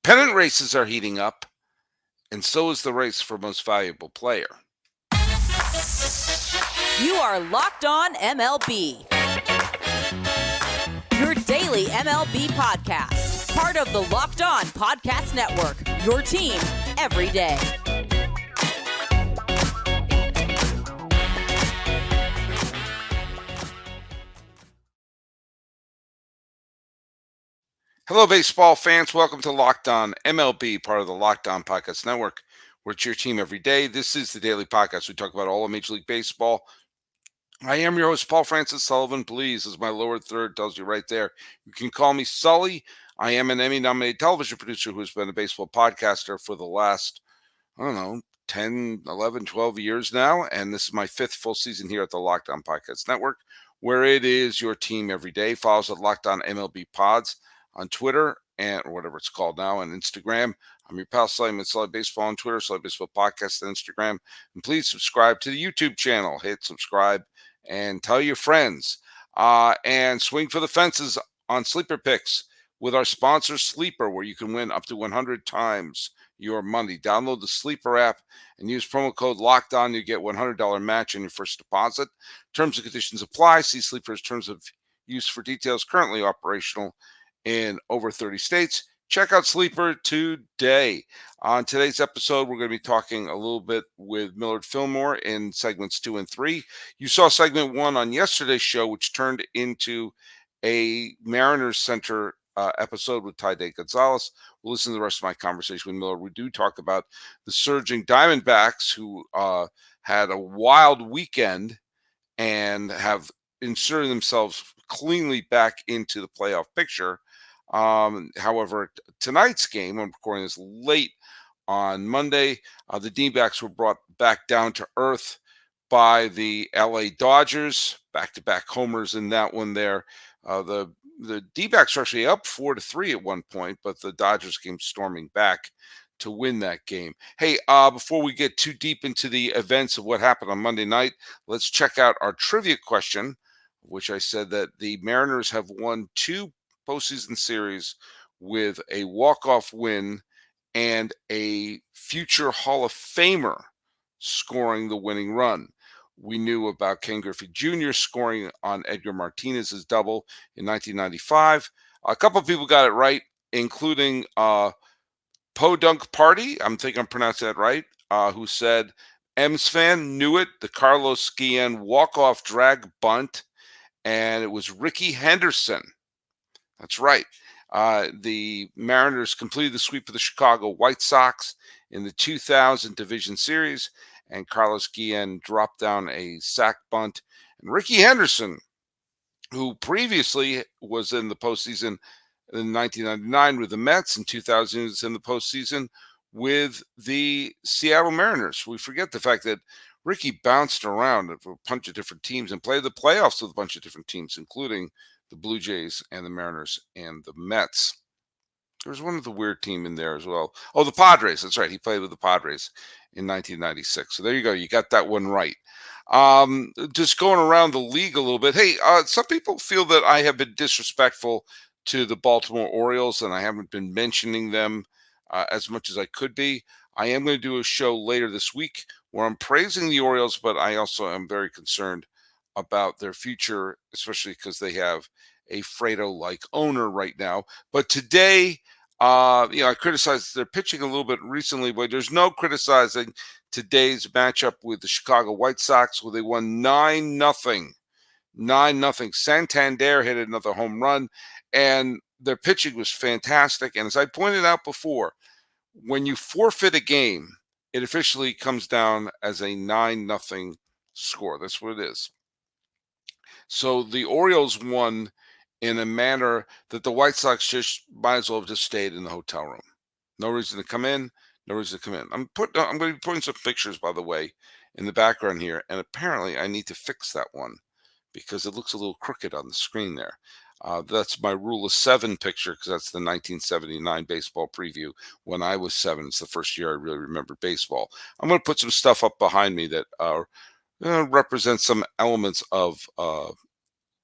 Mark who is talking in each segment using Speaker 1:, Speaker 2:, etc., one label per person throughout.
Speaker 1: Pennant races are heating up, and so is the race for most valuable player.
Speaker 2: You are Locked On MLB, your daily MLB podcast. Part of the Locked On Podcast Network, your team every day.
Speaker 1: Hello, baseball fans. Welcome to Locked On MLB, part of the Locked On Podcast Network. We're at your team every day. This is the daily podcast. We talk about all of Major League Baseball. I am your host, Paul Francis Sullivan. Please, as my lower third tells you right there, you can call me Sully. I am an Emmy-nominated television producer who has been a baseball podcaster for the last, 10, 11, 12 years now. And this is my fifth full season here at the Locked On Podcast Network, where it is your team every day. Follow us at Locked On MLB Pods on Twitter and or whatever it's called now, and Instagram. I'm your pal Sully Baseball on Twitter, Sully Baseball Podcast on Instagram. And please subscribe to the YouTube channel. Hit subscribe and tell your friends. And swing for the fences on Sleeper Picks with our sponsor Sleeper, where you can win up to 100 times your money. Download the Sleeper app and use promo code LOCKEDON. You get $100 match on your first deposit. Terms and conditions apply. See Sleeper's terms of use for details. Currently operational in over 30 states. Check out Sleeper today. On today's episode, we're going to be talking a little bit with Millard Fillmore in segments 2 and 3. You saw segment 1 on yesterday's show, which turned into a Mariners Center episode with Ty Gonzalez. We'll listen to the rest of my conversation with Millard. We do talk about the surging Diamondbacks, who had a wild weekend and have inserted themselves cleanly back into the playoff picture. However, tonight's game, I'm recording this late on Monday, the D-backs were brought back down to earth by the LA Dodgers, back-to-back homers in that one there. The D-backs are actually up 4-3 at one point, but the Dodgers came storming back to win that game. Hey, before we get too deep into the events of what happened on Monday night, let's check out our trivia question, which I said that the Mariners have won 2 postseason series with a walk-off win and a future Hall of Famer scoring the winning run. We knew about Ken Griffey Jr. scoring on Edgar Martinez's double in 1995. A couple of people got it right, including Podunk Party, I think I'm pronouncing that right, who said, M's fan knew it, the Carlos Guillen walk-off drag bunt, and it was Ricky Henderson. That's right. The Mariners completed the sweep of the Chicago White Sox in the 2000 Division Series, and Carlos Guillen dropped down a sac bunt. And Ricky Henderson, who previously was in the postseason in 1999 with the Mets, in 2000 was in the postseason with the Seattle Mariners. We forget the fact that Ricky bounced around a bunch of different teams and played the playoffs with a bunch of different teams, including the Blue Jays and the Mariners and the Mets. There was one of the weird team in there as well. Oh, the Padres. That's right. He played with the Padres in 1996. So there you go. You got that one right. Just going around the league a little bit. Hey, some people feel that I have been disrespectful to the Baltimore Orioles, and I haven't been mentioning them as much as I could be. I am going to do a show later this week where I'm praising the Orioles, but I also am very concerned about their future, especially because they have a Fredo-like owner right now. But today, I criticized their pitching a little bit recently, but there's no criticizing today's matchup with the Chicago White Sox, where they won 9-0. 9-0. Santander hit another home run, and their pitching was fantastic. And as I pointed out before, when you forfeit a game, it officially comes down as a 9-0 score. That's what it is. So the Orioles won in a manner that the White Sox just might as well have just stayed in the hotel room. No reason to come in. No reason to come in. I'm going to be putting some pictures, by the way, in the background here, and apparently I need to fix that one because it looks a little crooked on the screen there. That's my Rule of 7 picture because that's the 1979 baseball preview when I was 7. It's the first year I really remember baseball. I'm going to put some stuff up behind me that represents some elements of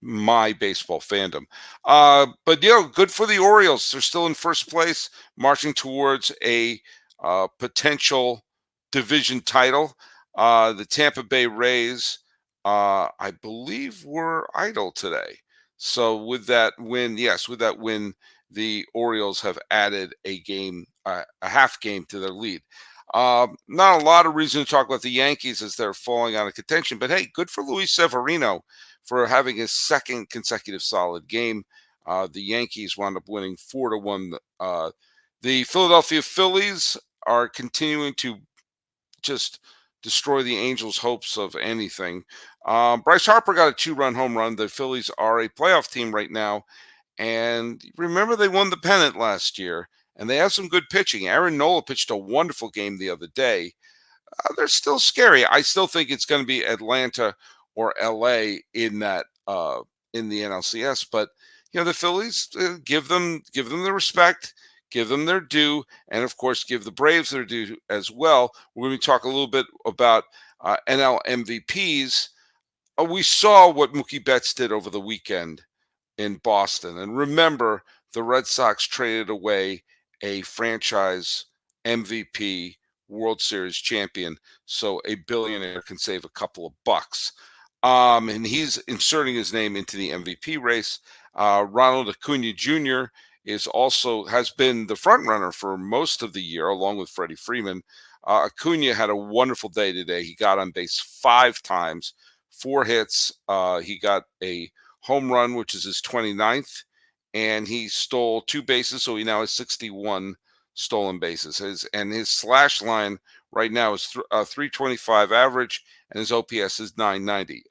Speaker 1: my baseball fandom. But good for the Orioles. They're still in first place, marching towards a potential division title. The Tampa Bay Rays, I believe, were idle today. So with that win, the Orioles have added a half game to their lead. Not a lot of reason to talk about the Yankees as they're falling out of contention, but hey, good for Luis Severino for having his second consecutive solid game. The Yankees wound up winning 4-1. The Philadelphia Phillies are continuing to just destroy the Angels' hopes of anything. Bryce Harper got a 2-run home run. The Phillies are a playoff team right now. And remember, they won the pennant last year, and they have some good pitching. Aaron Nola pitched a wonderful game the other day. They're still scary. I still think it's going to be Atlanta or LA in that in the NLCS. But the Phillies, give them the respect, give them their due, and of course give the Braves their due as well. We're going to talk a little bit about NL MVPs. We saw what Mookie Betts did over the weekend in Boston. And remember, the Red Sox traded away a franchise MVP, World Series champion, so a billionaire can save a couple of bucks. And he's inserting his name into the MVP race. Ronald Acuna Jr. has been the front runner for most of the year, along with Freddie Freeman. Acuna had a wonderful day today. He got on base 5 times, 4 hits. He got a home run, which is his 29th, and he stole 2 bases, so he now has 61 stolen bases. His slash line right now is 325 average, and his OPS is 990.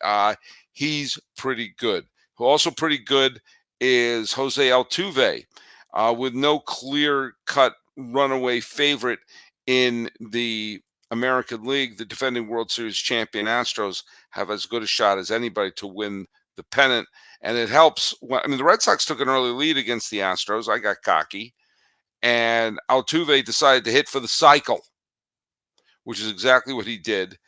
Speaker 1: He's pretty good. Who also pretty good is Jose Altuve, with no clear-cut runaway favorite in the American League. The defending World Series champion Astros have as good a shot as anybody to win the pennant, and it helps. The Red Sox took an early lead against the Astros. I got cocky, and Altuve decided to hit for the cycle, which is exactly what he did.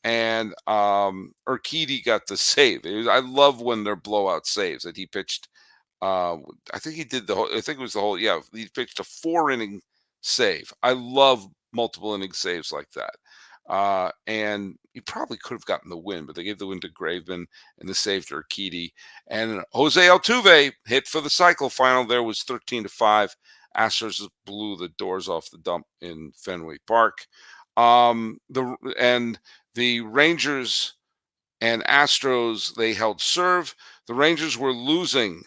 Speaker 1: And Urquidy got the save. I love when they're blowout saves that he pitched. I think he did I think it was the whole. Yeah, he pitched a 4-inning save. I love multiple inning saves like that. And he probably could have gotten the win, but they gave the win to Graveman and the save to Urquidy. And Jose Altuve hit for the cycle. Final there was 13-5. Astros blew the doors off the dump in Fenway Park. The Rangers and Astros, they held serve. The Rangers were losing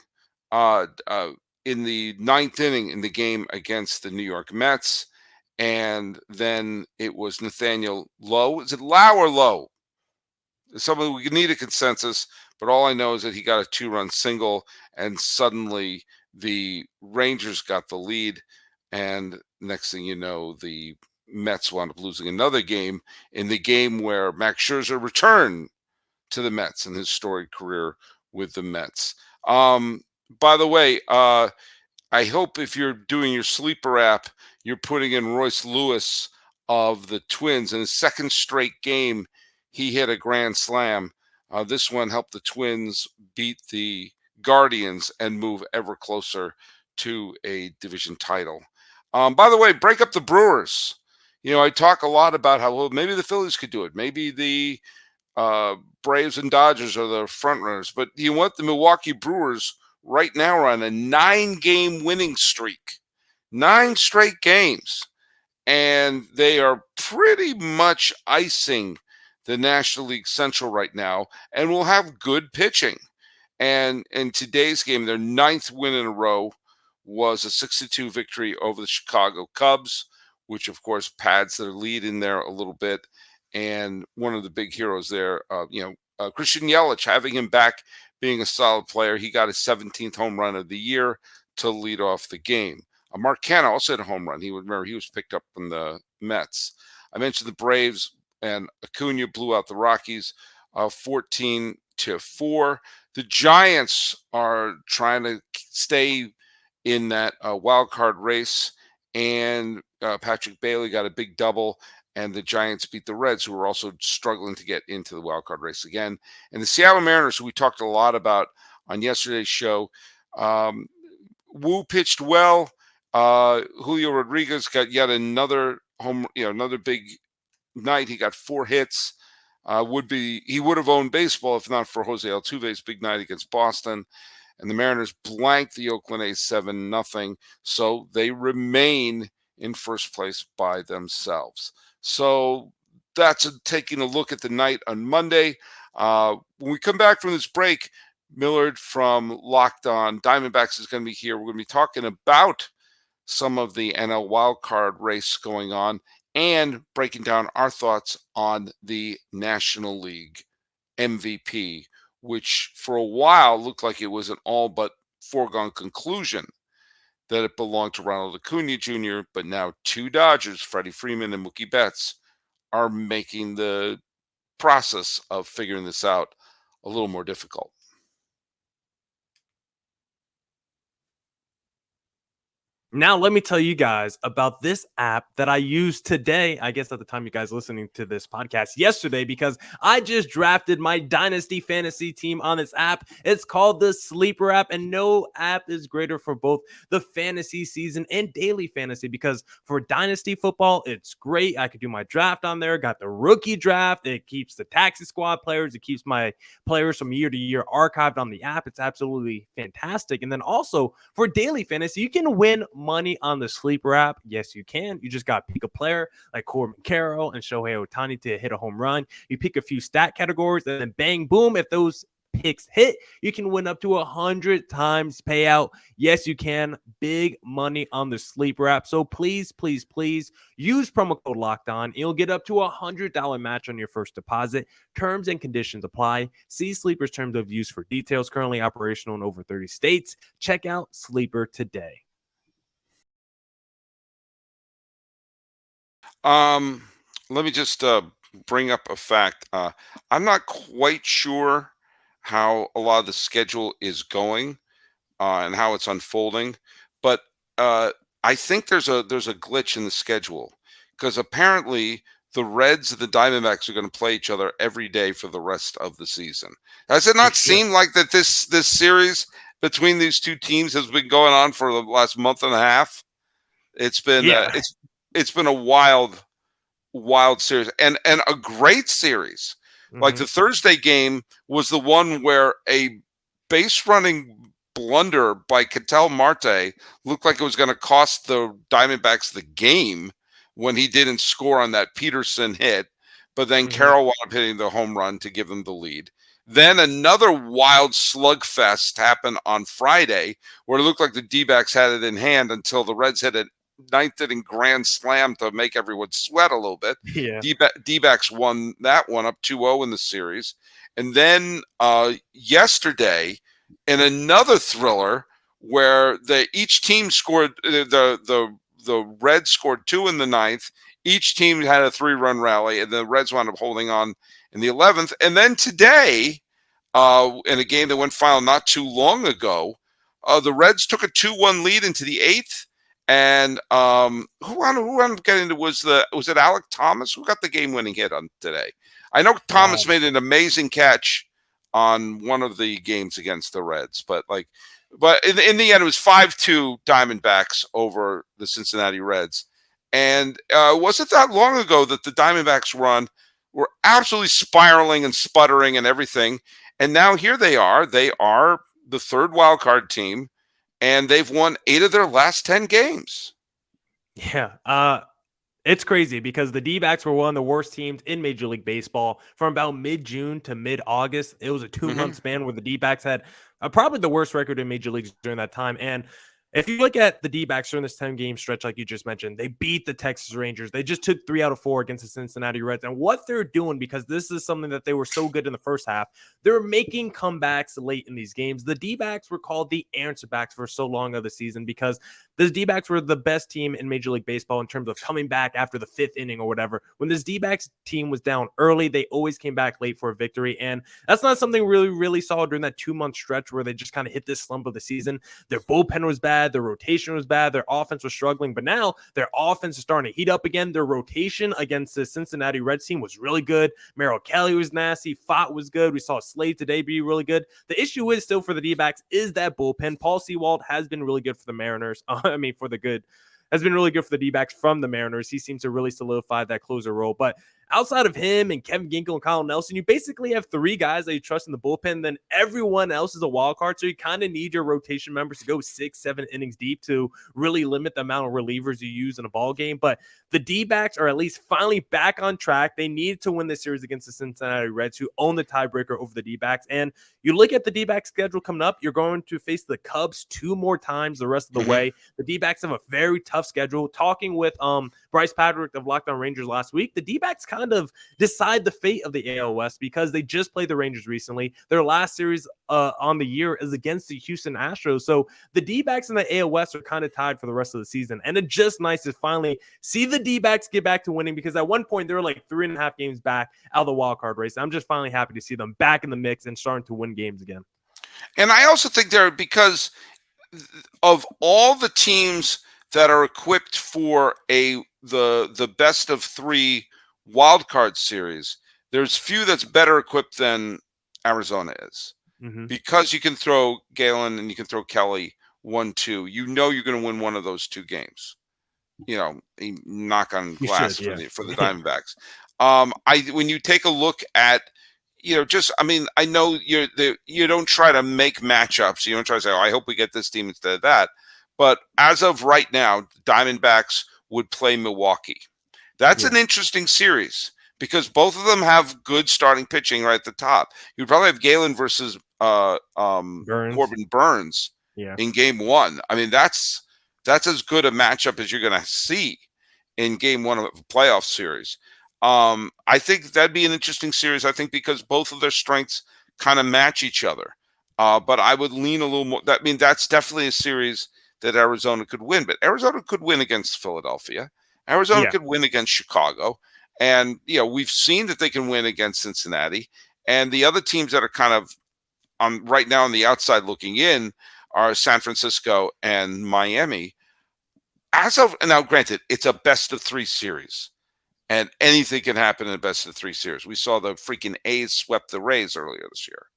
Speaker 1: in the 9th inning in the game against the New York Mets. And then it was Nathaniel Lowe. Is it Lau or Lowe? Something we need a consensus, but all I know is that he got a 2-run single, and suddenly the Rangers got the lead. And next thing you know, the Mets wound up losing another game in the game where Max Scherzer returned to the Mets in his storied career with the Mets. By the way, I hope if you're doing your sleeper app, you're putting in Royce Lewis of the Twins. In his second straight game, he hit a grand slam. This one helped the Twins beat the Guardians and move ever closer to a division title. By the way, break up the Brewers. I talk a lot about how maybe the Phillies could do it. Maybe the Braves and Dodgers are the front runners. But you want the Milwaukee Brewers right now are on a 9-game winning streak. 9 straight games. And they are pretty much icing the National League Central right now and will have good pitching. And in today's game, their 9th win in a row was a 6-2 victory over the Chicago Cubs, which, of course, pads their lead in there a little bit. And one of the big heroes there, Christian Yelich, having him back, being a solid player. He got his 17th home run of the year to lead off the game. Mark Canha also had a home run. He was picked up from the Mets. I mentioned the Braves, and Acuna blew out the Rockies 14-4. The Giants are trying to stay in that wild card race, and Patrick Bailey got a big double, and the Giants beat the Reds, who were also struggling to get into the wild card race again. And the Seattle Mariners, who we talked a lot about on yesterday's show. Wu pitched well. Julio Rodriguez got yet another another big night. He got 4 hits. He would have owned baseball if not for Jose Altuve's big night against Boston. And the Mariners blanked the Oakland A's 7-0. So they remain in first place by themselves. So that's taking a look at the night on Monday. When we come back from this break, Millard from Locked On Diamondbacks is going to be here. We're going to be talking about some of the NL wildcard race going on and breaking down our thoughts on the National League MVP, which for a while looked like it was an all but foregone conclusion that it belonged to Ronald Acuna Jr., but now 2 Dodgers, Freddie Freeman and Mookie Betts, are making the process of figuring this out a little more difficult.
Speaker 3: Now, let me tell you guys about this app that I used today. I guess at the time you guys listening to this podcast yesterday, because I just drafted my Dynasty Fantasy team on this app. It's called the Sleeper app, and no app is greater for both the fantasy season and daily fantasy, because for Dynasty football, it's great. I could do my draft on there. Got the rookie draft. It keeps the taxi squad players. It keeps my players from year to year archived on the app. It's absolutely fantastic. And then also for daily fantasy, you can win money on the Sleeper app. Yes, you can. You just got to pick a player like Corbin Carroll and Shohei Ohtani to hit a home run. You pick a few stat categories, and then bang, boom, if those picks hit, you can win up to 100 times payout. Yes, you can. Big money on the Sleeper app. So please, please, please use promo code Locked On. You'll get up to $100 match on your first deposit. Terms and conditions apply. See Sleeper's terms of use for details. Currently operational in over 30 states. Check out Sleeper today.
Speaker 1: Let me just bring up a fact. I'm not quite sure how a lot of the schedule is going and how it's unfolding, but I think there's a glitch in the schedule, because apparently the Reds and the Diamondbacks are going to play each other every day for the rest of the season. Does it not seem like that this series between these two teams has been going on for the last month and a half? It's been it's been a wild series and a great series. Like the Thursday game was the one where a base running blunder by Ketel Marte looked like it was going to cost the Diamondbacks the game when he didn't score on that Peterson hit, but then Carroll wound up hitting the home run to give them the lead. Then another wild slugfest happened on Friday where it looked like the D-backs had it in hand until the Reds hit a 9th inning grand slam to make everyone sweat a little bit.
Speaker 3: Yeah.
Speaker 1: D-backs won that one up 2-0 in the series. And then yesterday, in another thriller where each team scored, the Reds scored 2 in the 9th. Each team had a 3-run rally, and the Reds wound up holding on in the 11th. And then today, in a game that went final not too long ago, the Reds took a 2-1 lead into the 8th. And who wound up getting it? Was it Alec Thomas who got the game-winning hit on today? I know Thomas made an amazing catch on one of the games against the Reds, but in the end, it was 5-2 Diamondbacks over the Cincinnati Reds. And it wasn't that long ago that the Diamondbacks were absolutely spiraling and sputtering and everything. And now here they are. They are the 3rd wild card team, and they've won 8 of their last 10 games.
Speaker 3: Yeah. It's crazy because the D-backs were one of the worst teams in Major League Baseball from about mid-June to mid-August. It was a 2-month span where the D-backs had probably the worst record in Major Leagues during that time. And if you look at the D-backs during this 10-game stretch, like you just mentioned, they beat the Texas Rangers. They just took 3 out of 4 against the Cincinnati Reds. And what they're doing, because this is something that they were so good in the first half, they're making comebacks late in these games. The D-backs were called the answer backs for so long of the season because the D-backs were the best team in Major League Baseball in terms of coming back after the 5th inning or whatever. When this D-backs team was down early, they always came back late for a victory. And that's not something we really saw during that 2-month stretch where they just kind of hit this slump of the season. Their bullpen was bad. Their rotation was bad. Their offense was struggling. But now their offense is starting to heat up again. Their rotation against the Cincinnati Reds team was really good. Merrill Kelly was nasty. Fott was good. We saw Slade today be really good. The issue is still for the D-backs is that bullpen. Paul Sewald has been really good for the Mariners. Has been really good for the D-backs from the Mariners. He seems to really solidify that closer role. But outside of him and Kevin Ginkel and Kyle Nelson, you basically have 3 guys that you trust in the bullpen. Then everyone else is a wild card. So you kind of need your rotation members to go 6-7 innings deep to really limit the amount of relievers you use in a ball game. But the D-backs are at least finally back on track. They need to win this series against the Cincinnati Reds, who own the tiebreaker over the D-backs. And you look at the D-backs schedule coming up, you're going to face the Cubs 2 more times the rest of the way. The D-backs have a very tough schedule. Talking with Bryce Patrick of Locked On Rangers last week, the D-backs kind of decide the fate of the AL West because they just played the Rangers recently. Their last series on the year is against the Houston Astros. So the D-backs in the AL West are kind of tied for the rest of the season. And it's just nice to finally see the D-backs get back to winning, because at one point they were like 3.5 games back out of the wild card race. I'm just finally happy to see them back in the mix and starting to win games again.
Speaker 1: And I also think because of all the teams that are equipped for the best of 3 wild card series, there's few that's better equipped than Arizona is, because you can throw Galen and you can throw Kelly 1-2. You know you're going to win one of those 2 games. You know, knock on glass for the Diamondbacks. When you take a look at, I know you don't try to make matchups. You don't try to say, I hope we get this team instead of that. But as of right now, Diamondbacks would play Milwaukee. That's an interesting series because both of them have good starting pitching right at the top. You'd probably have Galen versus Corbin Burns in game 1. I mean, that's as good a matchup as you're going to see in game 1 of a playoff series. I think that'd be an interesting series, I think, because both of their strengths kind of match each other. But I would lean a little more. That's definitely a series that Arizona could win. But Arizona could win against Philadelphia. Arizona could win against Chicago. And, we've seen that they can win against Cincinnati. And the other teams that are kind of right now on the outside looking in are San Francisco and Miami. Now, granted, it's a best of 3 series. And anything can happen in a best of 3 series. We saw the freaking A's swept the Rays earlier this year.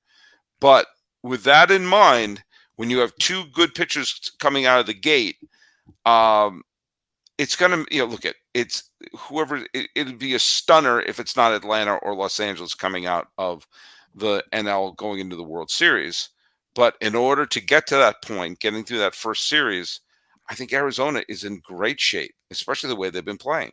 Speaker 1: But with that in mind, when you have 2 good pitchers coming out of the gate, it's going to, it's whoever, it'd be a stunner if it's not Atlanta or Los Angeles coming out of the NL going into the World Series. But in order to get to that point, getting through that first series, I think Arizona is in great shape, especially the way they've been playing.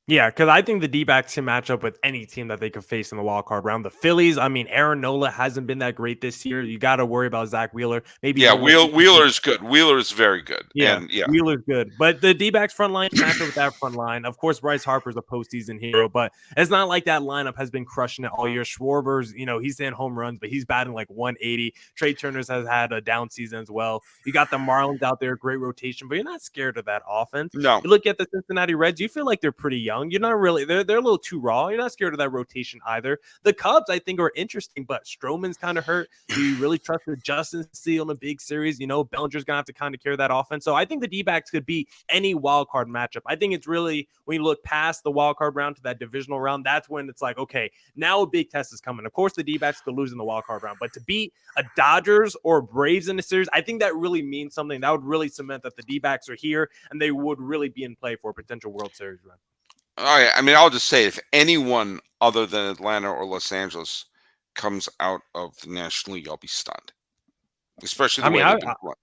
Speaker 3: Yeah, because I think the D-backs can match up with any team that they could face in the wild card round. The Phillies, Aaron Nola hasn't been that great this year. You got to worry about Zach Wheeler.
Speaker 1: Wheeler's good. Wheeler's very good.
Speaker 3: Wheeler's good. But the D-backs front line can match up with that front line. Of course, Bryce Harper's a postseason hero, but it's not like that lineup has been crushing it all year. Schwarber's, he's hitting home runs, but he's batting like 180. Trey Turner's has had a down season as well. You got the Marlins out there, great rotation, but you're not scared of that offense.
Speaker 1: No.
Speaker 3: You look at the Cincinnati Reds, you feel like they're pretty young. You're not really, they're a little too raw. You're not scared of that rotation either. The Cubs, I think, are interesting, but Stroman's kind of hurt. Do you really trust Justin Steele in a big series? Bellinger's going to have to kind of carry that offense. So I think the D-backs could beat any wild card matchup. I think it's really, when you look past the wild card round to that divisional round, that's when it's like, okay, now a big test is coming. Of course, the D-backs could lose in the wild card round, but to beat a Dodgers or Braves in the series, I think that really means something. That would really cement that the D-backs are here and they would really be in play for a potential World Series run.
Speaker 1: All right. I'll just say, if anyone other than Atlanta or Los Angeles comes out of the National League, I'll be stunned. Especially the way they've been playing.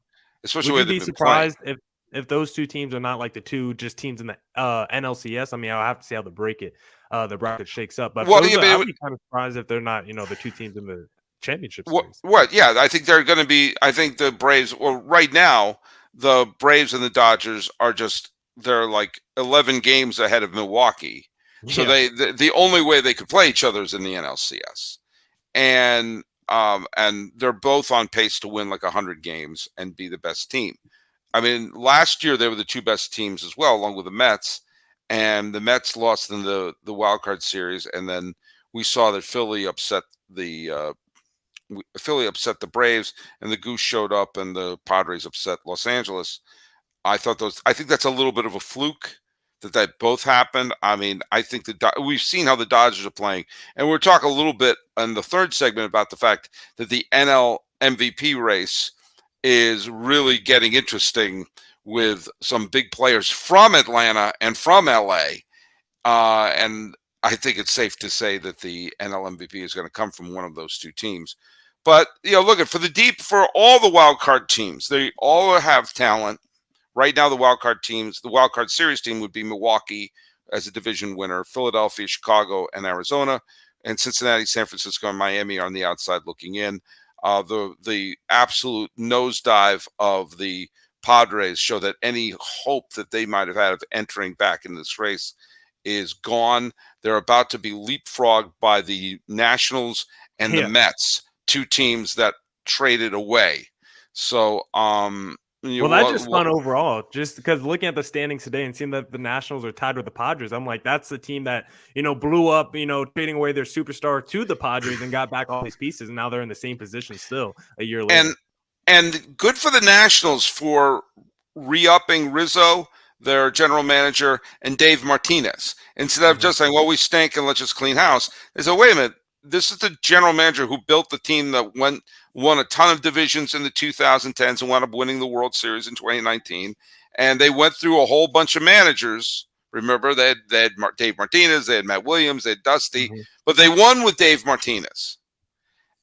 Speaker 1: Especially the way they've been
Speaker 3: surprised playing. If those 2 teams are not like the 2 just teams in the NLCS. I'll have to see how the bracket shakes up. But I'll be kind of surprised if they're not, the 2 teams in the championship series.
Speaker 1: Yeah, I think they're going to be. I think the Braves. Well, right now, the Braves and the Dodgers are they're like 11 games ahead of Milwaukee. So the only way they could play each other is in the NLCS, and they're both on pace to win like 100 games and be the best team. I mean, last year they were the two best teams as well, along with the Mets, and the Mets lost in the wild card series, and then we saw that Philly upset the Braves, and the Goose showed up, and the Padres upset Los Angeles. I think that's a little bit of a fluke that both happened. I mean, I think we've seen how the Dodgers are playing, and we'll talk a little bit in the third segment about the fact that the NL MVP race is really getting interesting with some big players from Atlanta and from LA. And I think it's safe to say that the NL MVP is going to come from one of those two teams. But, look, for all the wild card teams, they all have talent. Right now, the wild card series team would be Milwaukee as a division winner, Philadelphia, Chicago, and Arizona, and Cincinnati, San Francisco, and Miami are on the outside looking in. The absolute nosedive of the Padres show that any hope that they might have had of entering back in this race is gone. They're about to be leapfrogged by the Nationals and the Mets, two teams that traded away. So,
Speaker 3: that's just fun overall. Just because looking at the standings today and seeing that the Nationals are tied with the Padres, I'm like, that's the team that blew up, trading away their superstar to the Padres and got back all these pieces, and now they're in the same position still a year later.
Speaker 1: And good for the Nationals for re-upping Rizzo, their general manager, and Dave Martinez. Instead of just saying, well, we stink and let's just clean house, they said, wait a minute, this is the general manager who built the team that won a ton of divisions in the 2010s and wound up winning the World Series in 2019. And they went through a whole bunch of managers. Remember, they had Dave Martinez, they had Matt Williams, they had Dusty, but they won with Dave Martinez.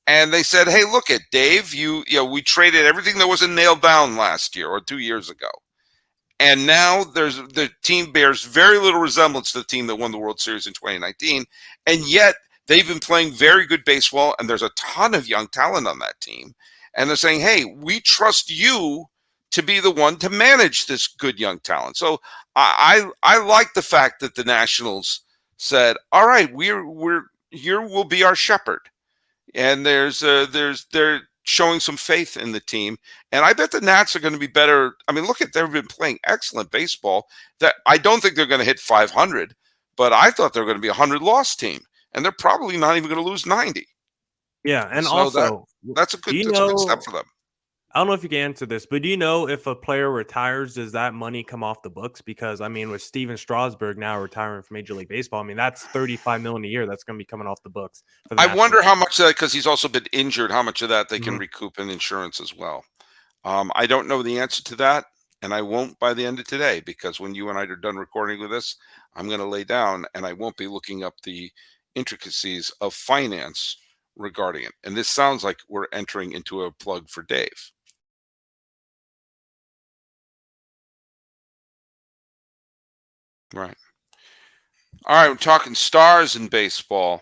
Speaker 1: And they said, hey, look at Dave, we traded everything that wasn't nailed down last year or 2 years ago. And now the team bears very little resemblance to the team that won the World Series in 2019. And yet they've been playing very good baseball, and there's a ton of young talent on that team. And they're saying, hey, we trust you to be the one to manage this good young talent. So I like the fact that the Nationals said, all right, we're here, we'll be our shepherd. And they're showing some faith in the team. And I bet the Nats are going to be better. I mean, they've been playing excellent baseball. That I don't think they're going to hit 500, but I thought they were going to be a 100-loss team. And they're probably not even going to lose 90.
Speaker 3: Yeah, and
Speaker 1: so
Speaker 3: also
Speaker 1: that's a good step for them.
Speaker 3: I don't know if you can answer this, but do you know if a player retires, does that money come off the books? Because I mean, with Steven Strasburg now retiring from Major League Baseball, I mean that's $35 million a year that's going to be coming off the books.
Speaker 1: I wonder how much of that, because he's also been injured, how much of that they can recoup in insurance as well. I don't know the answer to that, and I won't by the end of today, because when you and I are done recording with this, I'm going to lay down and I won't be looking up the intricacies of finance regarding it. And this sounds like we're entering into a plug for Dave. Right. All right, we're talking stars in baseball.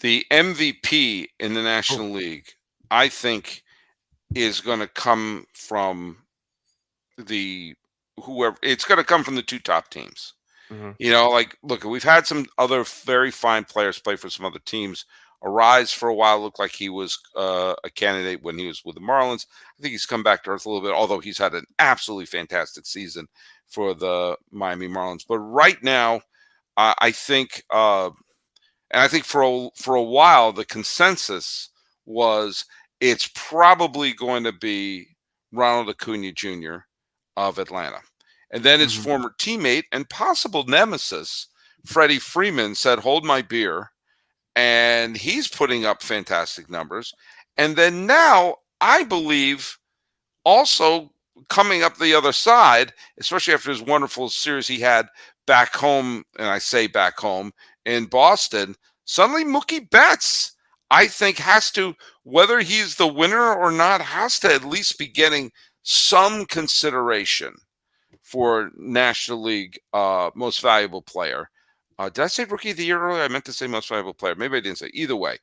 Speaker 1: The MVP in the National League, I think, is going to come from it's going to come from the two top teams. Look, we've had some other very fine players play for some other teams. Arise for a while looked like he was a candidate when he was with the Marlins. I think he's come back to earth a little bit, although he's had an absolutely fantastic season for the Miami Marlins. But right now, I think, and I think for a while, the consensus was it's probably going to be Ronald Acuna Jr. of Atlanta. And then his former teammate and possible nemesis, Freddie Freeman, said, hold my beer. And he's putting up fantastic numbers. And then now, I believe, also coming up the other side, especially after his wonderful series he had back home, and I say back home, in Boston, suddenly Mookie Betts, I think, has to, whether he's the winner or not, has to at least be getting some consideration for National League most valuable player. Did I say rookie of the year earlier? I meant to say most valuable player. Maybe I didn't say. Either way,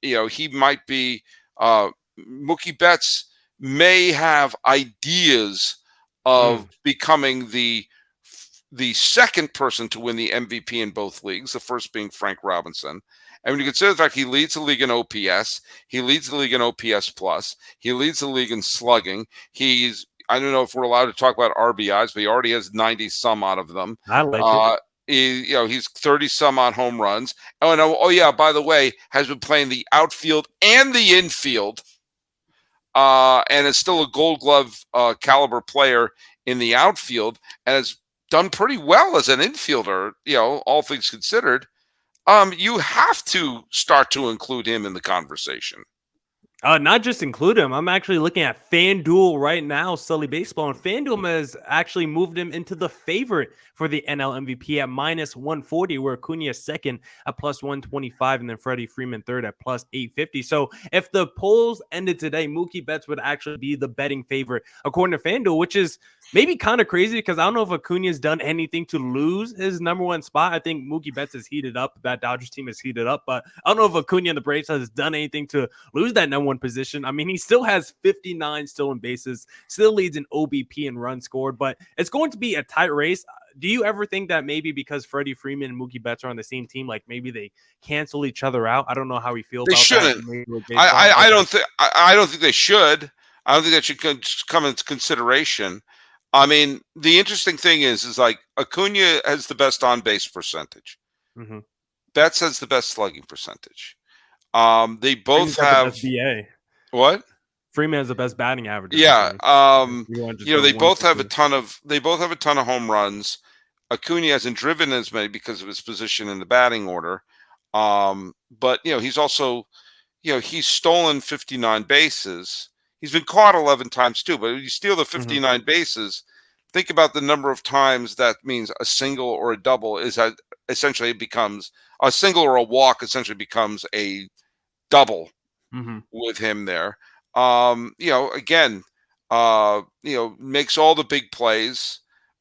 Speaker 1: he might be Mookie Betts may have ideas of becoming the second person to win the MVP in both leagues, the first being Frank Robinson. And when you consider the fact he leads the league in OPS, he leads the league in OPS plus, he leads the league in slugging. I don't know if we're allowed to talk about RBIs, but he already has 90 some odd of them.
Speaker 3: I like it.
Speaker 1: He's 30 some odd home runs. Oh yeah, by the way, has been playing the outfield and the infield, and is still a Gold Glove caliber player in the outfield, and has done pretty well as an infielder. All things considered, you have to start to include him in the conversation.
Speaker 3: Not just include him. I'm actually looking at FanDuel right now, Sully Baseball, and FanDuel has actually moved him into the favorite for the NL MVP at -140, where Acuna is second at +125, and then Freddie Freeman third at +850. So if the polls ended today, Mookie Betts would actually be the betting favorite according to FanDuel, which is maybe kind of crazy because I don't know if Acuna's done anything to lose his number one spot. I think Mookie Betts is heated up. That Dodgers team is heated up, but I don't know if Acuna and the Braves has done anything to lose that number one position. I mean, he still has 59 stolen bases, still leads in OBP and runs scored, but it's going to be a tight race. Do you ever think that maybe because Freddie Freeman and Mookie Betts are on the same team, like maybe they cancel each other out? I don't know how we feel about
Speaker 1: shouldn't.
Speaker 3: that.
Speaker 1: I don't think they should. I don't think that should come into consideration. I mean, the interesting thing is like Acuna has the best on base percentage.
Speaker 3: Mm-hmm.
Speaker 1: Betts has the best slugging percentage. They both have
Speaker 3: BA.
Speaker 1: What?
Speaker 3: Freeman has the best batting average.
Speaker 1: Yeah. They both have a ton of home runs. Acuna hasn't driven as many because of his position in the batting order. But he's also, he's stolen 59 bases. He's been caught 11 times too, but if you steal the 59 bases, think about the number of times that means a single or a double essentially it becomes a single, or a walk essentially becomes a double with him there. Again, makes all the big plays,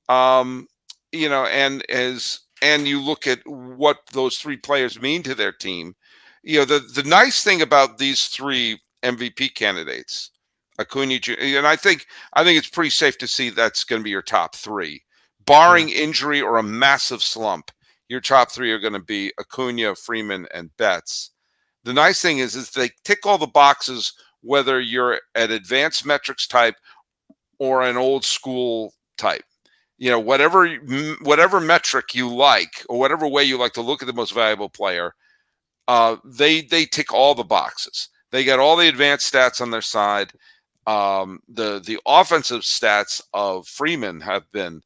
Speaker 1: and you look at what those three players mean to their team. The nice thing about these three MVP candidates, Acuna Jr., and I think it's pretty safe to see that's going to be your top three, barring injury or a massive slump. Your top three are going to be Acuna, Freeman, and Betts. The nice thing is they tick all the boxes, whether you're an advanced metrics type or an old school type. Whatever metric you like, or whatever way you like to look at the most valuable player, they tick all the boxes. They got all the advanced stats on their side. The offensive stats of Freeman have been,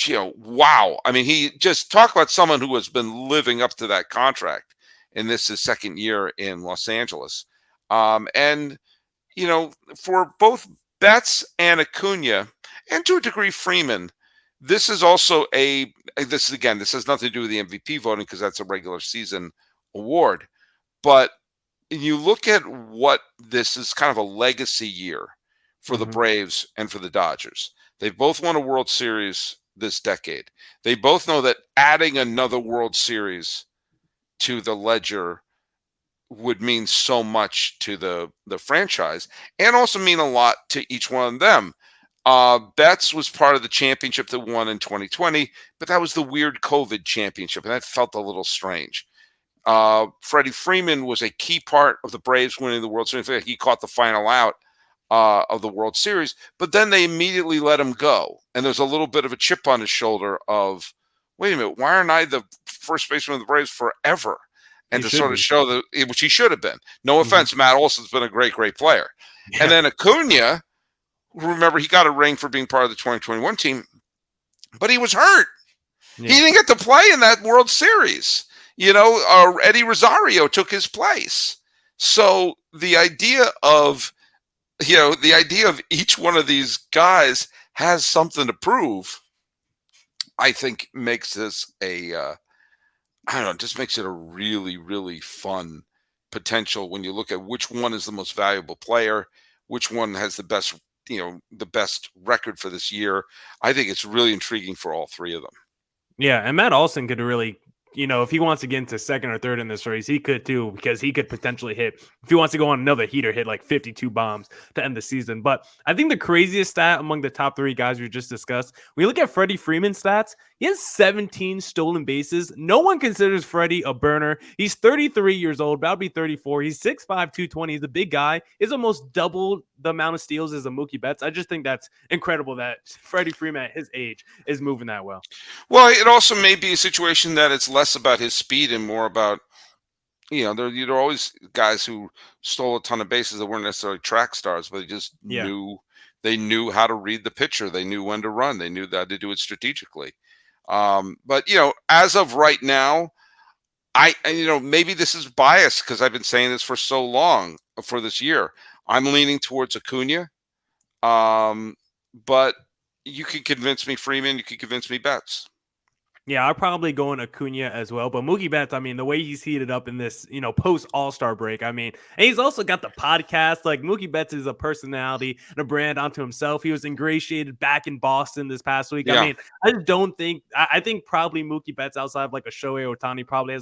Speaker 1: wow. I mean, he just talk about someone who has been living up to that contract, and this is second year in Los Angeles. And for both Betts and Acuna, and to a degree Freeman, this is also this has nothing to do with the MVP voting because that's a regular season award. But you look at what this is, kind of a legacy year for the Braves and for the Dodgers. They both won a World Series this decade. They both know that adding another World Series to the ledger would mean so much to the franchise, and also mean a lot to each one of them. Betts was part of the championship that won in 2020, but that was the weird COVID championship, and that felt a little strange. Freddie Freeman was a key part of the Braves winning the World Series. He caught the final out of the World Series, but then they immediately let him go. And there's a little bit of a chip on his shoulder of, wait a minute, why aren't I the first baseman of the Braves forever? And to sort of show which he should have been. No offense, Matt Olson's been a great, great player. Yeah. And then Acuna, remember, he got a ring for being part of the 2021 team, but he was hurt. Yeah. He didn't get to play in that World Series. Eddie Rosario took his place. So the idea of each one of these guys has something to prove, I think makes this just makes it a really, really fun potential when you look at which one is the most valuable player, which one has the best record for this year. I think it's really intriguing for all three of them.
Speaker 3: Yeah, and Matt Olson could really if he wants to get into second or third in this race, he could too, because he could potentially hit, if he wants to go on another heater, hit like 52 bombs to end the season. But I think the craziest stat among the top three guys we just discussed, when you look at Freddie Freeman's stats, he has 17 stolen bases. No one considers Freddie a burner. He's 33 years old, about to be 34. He's 6'5", 220. He's a big guy. He's almost double the amount of steals as a Mookie Betts. I just think that's incredible that Freddie Freeman at his age is moving that well.
Speaker 1: Well, it also may be a situation that it's less about his speed and more about, there are always guys who stole a ton of bases that weren't necessarily track stars, but they just knew how to read the pitcher. They knew when to run. They knew how to do it strategically. But as of right now, maybe this is biased because I've been saying this for so long for this year. I'm leaning towards Acuna, but you can convince me Freeman. You can convince me Betts.
Speaker 3: Yeah, I'll probably go on Acuna as well. But Mookie Betts, the way he's heated up in this, post All-Star break, and he's also got the podcast. Like, Mookie Betts is a personality and a brand onto himself. He was ingratiated back in Boston this past week.
Speaker 1: Yeah.
Speaker 3: I just don't think, I think probably Mookie Betts outside of like a Shohei Ohtani probably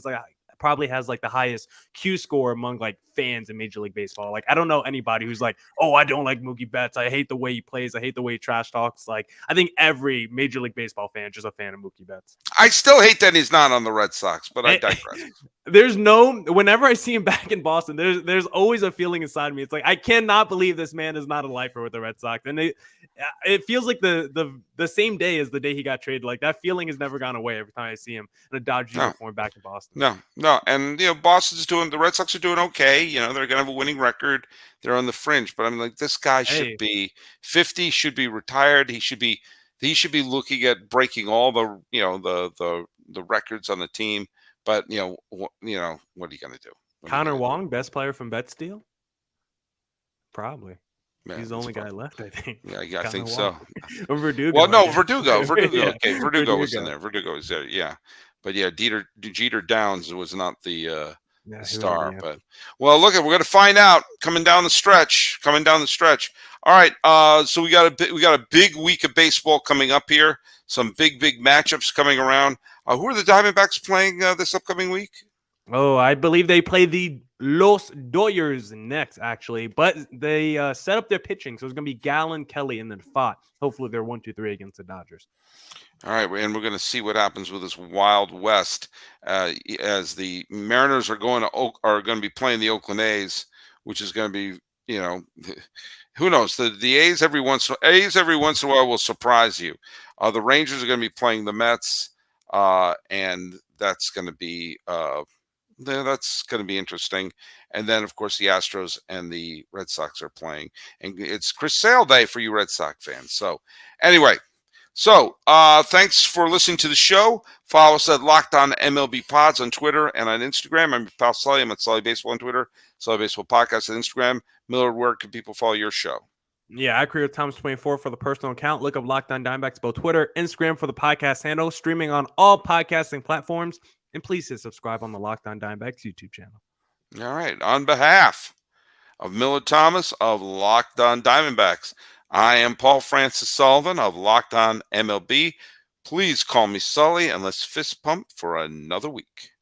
Speaker 3: has the highest Q score among like fans in Major League Baseball. Like, I don't know anybody who's like, oh, I don't like Mookie Betts. I hate the way he plays. I hate the way he trash talks. Like, I think every Major League Baseball fan is just a fan of Mookie Betts.
Speaker 1: I still hate that he's not on the Red Sox, but I digress.
Speaker 3: Whenever I see him back in Boston, there's always a feeling inside me. It's like, I cannot believe this man is not a lifer with the Red Sox. And it feels like the same day as the day he got traded. Like, that feeling has never gone away every time I see him in a Dodgers uniform back in Boston.
Speaker 1: No. And, the Red Sox are doing okay. They're going to have a winning record. They're on the fringe. But this guy should be 50, should be retired. He should be looking at breaking all the, the records on the team. But, what are you going to do?
Speaker 3: Connor Wong, best player from Betts deal? Probably.
Speaker 1: Man,
Speaker 3: he's the only guy left, I think.
Speaker 1: Yeah, I think so.
Speaker 3: Or Verdugo.
Speaker 1: Well, no, Verdugo.
Speaker 3: Yeah.
Speaker 1: Okay, Verdugo was in there. Verdugo was there, yeah. But yeah, Jeter Downs was not the star. But well, look, we're going to find out coming down the stretch. All right, so we got a big week of baseball coming up here. Some big matchups coming around. Who are the Diamondbacks playing this upcoming week?
Speaker 3: Oh, I believe they play the Los Dodgers next, actually. But they set up their pitching, so it's going to be Gallen, Kelly, and then Fott. Hopefully they're 1-2-3 against the Dodgers.
Speaker 1: All right, and we're going to see what happens with this Wild West as the Mariners are going to be playing the Oakland A's, which is going to be, who knows? The A's every once in a while will surprise you. The Rangers are going to be playing the Mets, and that's going to be interesting. And then, of course, the Astros and the Red Sox are playing, and it's Chris Sale Day for you Red Sox fans. So, anyway. So, thanks for listening to the show. Follow us at Locked On MLB Pods on Twitter and on Instagram. I'm your pal Sully. I'm at Sully Baseball on Twitter, Sully Baseball Podcast on Instagram. Millard, where can people follow your show?
Speaker 3: Yeah, I create Thomas24 for the personal account. Look up Locked On Diamondbacks, both Twitter, Instagram for the podcast handle, streaming on all podcasting platforms. And please hit subscribe on the Locked On Diamondbacks YouTube channel.
Speaker 1: All right. On behalf of Millard Thomas of Locked On Diamondbacks, I am Paul Francis Sullivan of Locked On MLB. Please call me Sully and let's fist pump for another week.